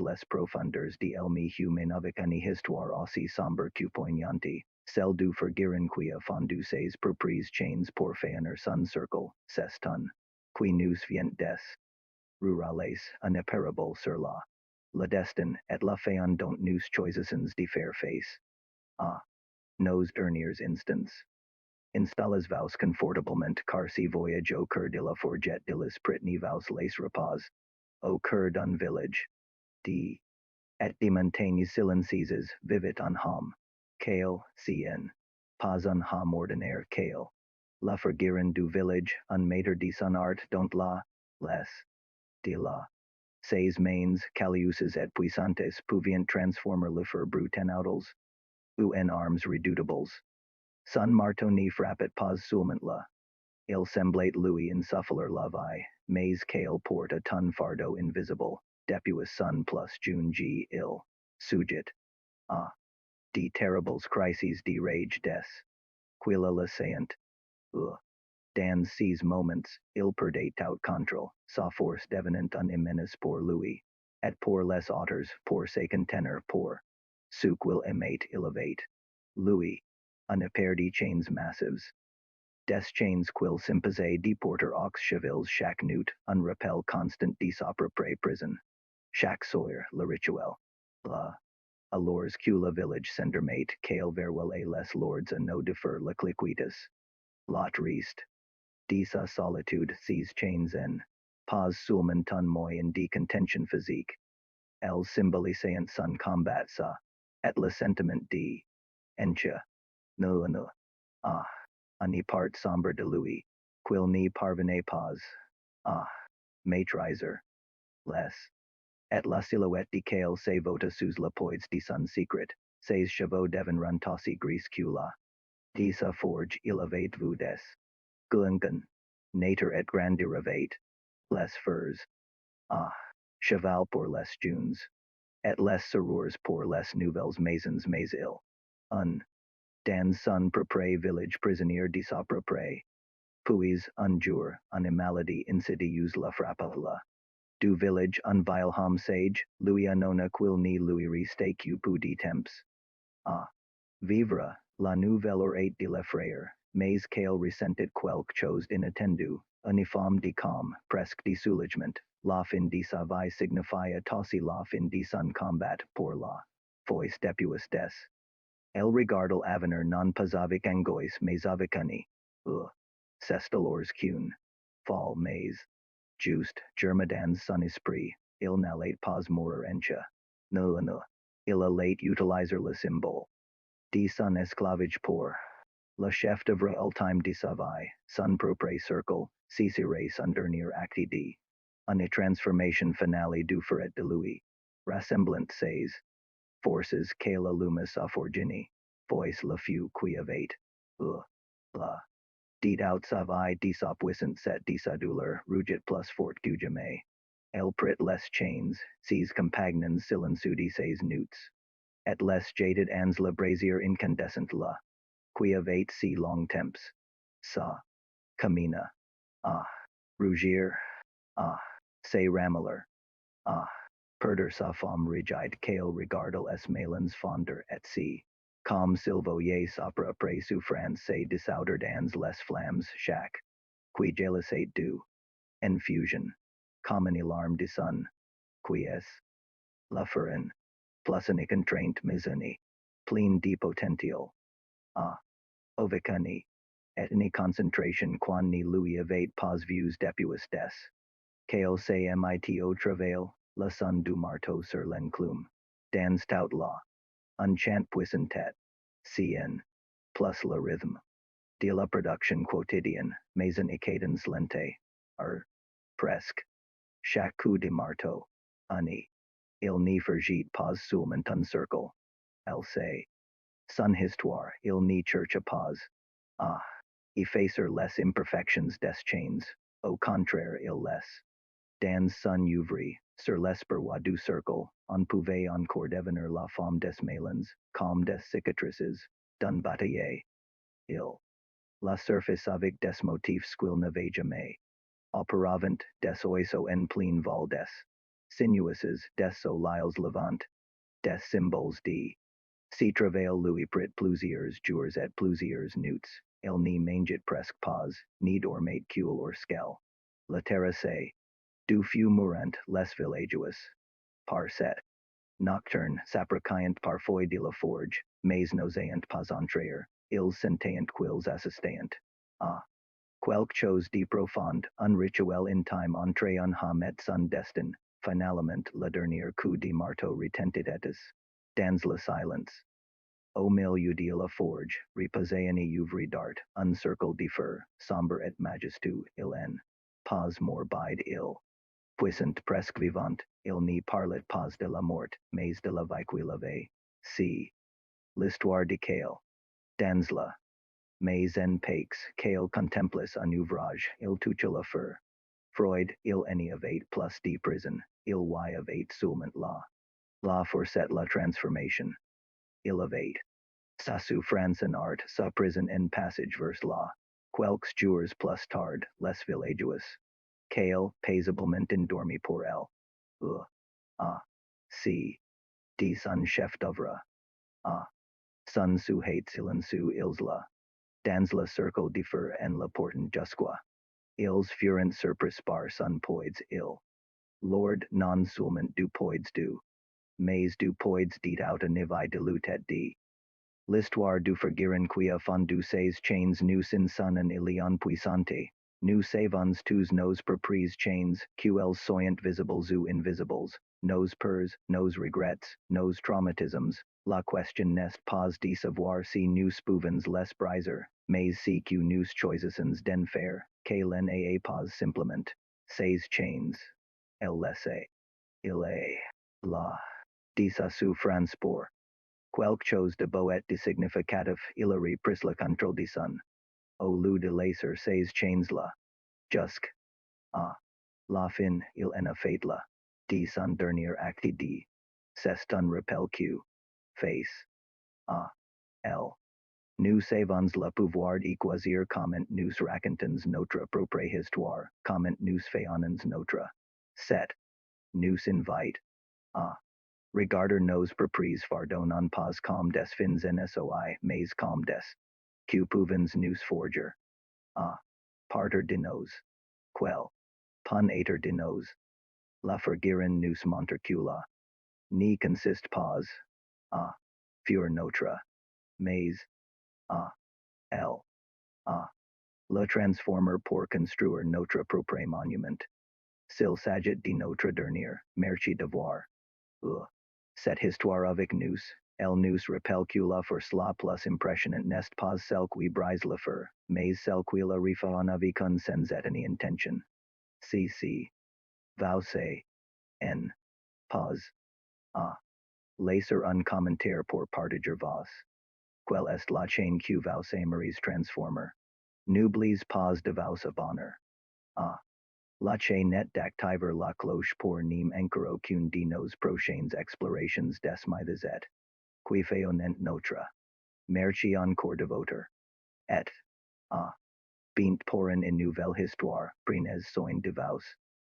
les profundeurs de el mi humainovic une histoire aussi sombre que poignante, celle du Forgeron qui a fondu ses propres chaînes pour façonner son cercle, c'est un, qui nous vient des rurales, un imparable sur la destin et la faon dont nous choisissons de faire face. Ah, nos derniers instants. Installez-vous confortablement car si voyage au cœur de la forget de l'esprit ni vous les repose, au cœur d'un village, de, et de montagnes silencieuses vivit un homme, quel, cien, pas un homme ordinaire quel, la Forgeron du village, un maître de son art dont la, les, de la, ses mains caliuses et puissantes pouviant transformer le fer brut en outils, ou en armes redoutables. Son marteau n'y frappait pas seulement la, il semblait lui insuffler la vie, mais qu'il porte a ton fardeau invisible, depuis son plus jeune il, sujet, à, de terribles crises de rage des, quila le saint, dans ces moments, il perdait tout contrôle, sa force devenant un immense pour lui, et pour les autres, pour se contenir pour, ce qu'il aimait elevate, lui, un paire de chaînes massives, des chaînes qu'il s'imposait de porter aux chevaux chaque nuit, un rappel constant de sa propre prison, chaque soir, le rituel, la, alors que le village s'endormait, qu'il verwellait les lords à no defer la cliquitas, la triste, de sa solitude ces chaînes en, pas seulement un moyen de contention physique, elles symbolisant son combat sa, et le sentiment de, encha, no, ah, une part sombre de lui, qu'il n'y parvenait pas, ah, maîtriser, les, et la silhouette de qu'il se vota sous la poids de son secret, ses chevaux deviendront aussi gris que la, de sa forge il avait vu des, glungan, nature et grandeur avait, les furs, ah, cheval pour les junes, et les serrures pour les nouvelles maisons mais il, un, dans son propre village prisonnier de sa propre, puis un jour, une maladie insidieuse la frappa la, du village un vile homme sage, lui annona quil ni lui restait que peu de temps, ah, vivre, la nouvelle oreille de l'effrayer, mais qu'il ressentit quelque chose d'inattendu, une femme de calme, presque de soulagement, la fin de sa vie signifiait aussi la fin de son combat pour la voice depuis des. El regardal avenir non pas avec angoisse mais avec une, c'est alors qu'une, fall mais, juste, germe son esprit, il n'allait pas mourir encha, no, il allait utiliser le symbole de son esclavage pour, le chef d'œuvre ultime de sa vie, son propre cercle, si serait son dernier acte de, une transformation finale du ferret de lui, rassemblant ses, forces que la lumis a forgini, voice le feu qui avait, la, dit out sa vie de sa puissance set de sa douleur, rugit plus fort que jamais. El prit les chains, ses compagnons silencieux de ses nuits, et les jaded ans la brazier incandescent la, qui avait si long temps, sa, camina, ah, rougir, ah, se rameler, ah, perder sa femme rigide qu'elle regardal es malins fonder et si, comme silvoyer s'opera après souffrance se dissouder dans les flammes chaque, qui jealousate du, infusion, comme une alarme de sun, qui est, la furin, plus une contrainte maisonnée, pleine de potentiel, ah, ovicani, et une concentration quan ni lui avait pas vus depuis des, qu'elle se mit au travail, le son du marteau sur l'enclume, dans tout la, un chant puissant tête, cien, plus le rythme, de la production quotidienne, mais une cadence lente, presque, chaque coup de marteau, ani, il n'y forgit pas seulement un cercle, elle sait, son histoire, il n'y cherche pas, ah, effacer les imperfections des chaînes, au contraire il les, dans son ouvri, sur l'esperoi du cercle, on pouvait encore devenir la femme des malins, comme des cicatrices, d'un bataille, il, la surface avec des motifs qu'il n'avait jamais, auparavant des oiseaux en plein vol des, sinuouses, des soliles levant, des symboles d. Si travail Louis prit plusieurs jours et plusieurs nuits, il n'y manget presque pas, ni dormait cul or skell. La terrasse, du fut mourant les villageois. Par set. Nocturne, sapricaient parfois de la forge, mais nauseant pas entrer, ils sentaient quils assistant. Ah. Quelque chose de profond, un rituel in time entré en ha met son destin, finalement le dernier coup de marteau retentit dans le silence. Au milieu de la forge, reposait un ouvrier d'art, un cercle de fer, sombre et majestueux, il en. Pas morbide il. Puissant presque vivant, il n'y parlait pas de la mort, mais de la vie qui l'avait. Si. L'histoire de Kale. Dans la. Mais en paix, Kale contemplis un ouvrage, il touche la fer. Freud, il n'y avait plus de prison, il y avait seulement la. La forcet la transformation. Il avait. Sa souffrance en art, sa prison en passage vers la. Quelques jours plus tard, les villageois. Kale, paisiblement endormi pour elle. Ah. Si. De son chef d'oeuvre. Ah. Son sujet silencieux ils la. Dans le cercle de fer en la porten jusqu'à. Ils furent surpris par son poids il. Lord non seulement du poids du. Mais du poids dit out a nivi de lutet de. L'histoire du Forgeron qui a fondu ses chaînes nous in son en ilion puissante. Nous savons tous nos propres chaînes, qels soyent visibles ou invisibles, nos peurs, nos regrets, nos traumatismes. La question n'est pas de savoir si nous pouvons les briser, mais si que nous choisissons d'en faire, qu'elle n'est pas simplement. Ces chaînes. Elle laisse. Il est. La. De sa souffrance pour. Quelque chose de beau et de significatif, il a repris le contrôle de son. Au lieu de laisser ces chaînes là. Jusque. Ah. La fin, il en a fait là. De son dernier acte de. C'est un rappel que. Face. Ah. Elle. Nous savons le pouvoir de choisir comment nous racontons notre propre histoire, comment nous faisons notre. Set. Nous invite. Ah. Regarder nos propres fardeaux non pas comme des fins en soi, mais comme des. Que pouvons nous forger. Ah. Parter de nos. Quel. Pun ater de nos. La forgeron nous montercula. Ni consiste pas. Ah. Fur notre. Mais. Ah. Elle. Ah. Le transformer pour construire notre propre monument. S'il s'agit de notre dernier, merci devoir. Cette histoire avec nous, elle nous repelcula for cela plus impressionnant n'est pas celle qui brise le fer, mais celle qui la refait avec un sans any intention. Si. Vous say. En. Pas. Ah. Laisser un commentaire pour partager vos. Quelle est la chaîne que vous aimeries transformer? N'oubliez pas de vous abonner. Ah. La chaîne d'activer la cloche pour nem encore aucune de nos prochaines explorations des z. Qui faisonent notre. Merci encore de voter. Et. Ah. Bint pour une nouvelle histoire, prenez soin de vous.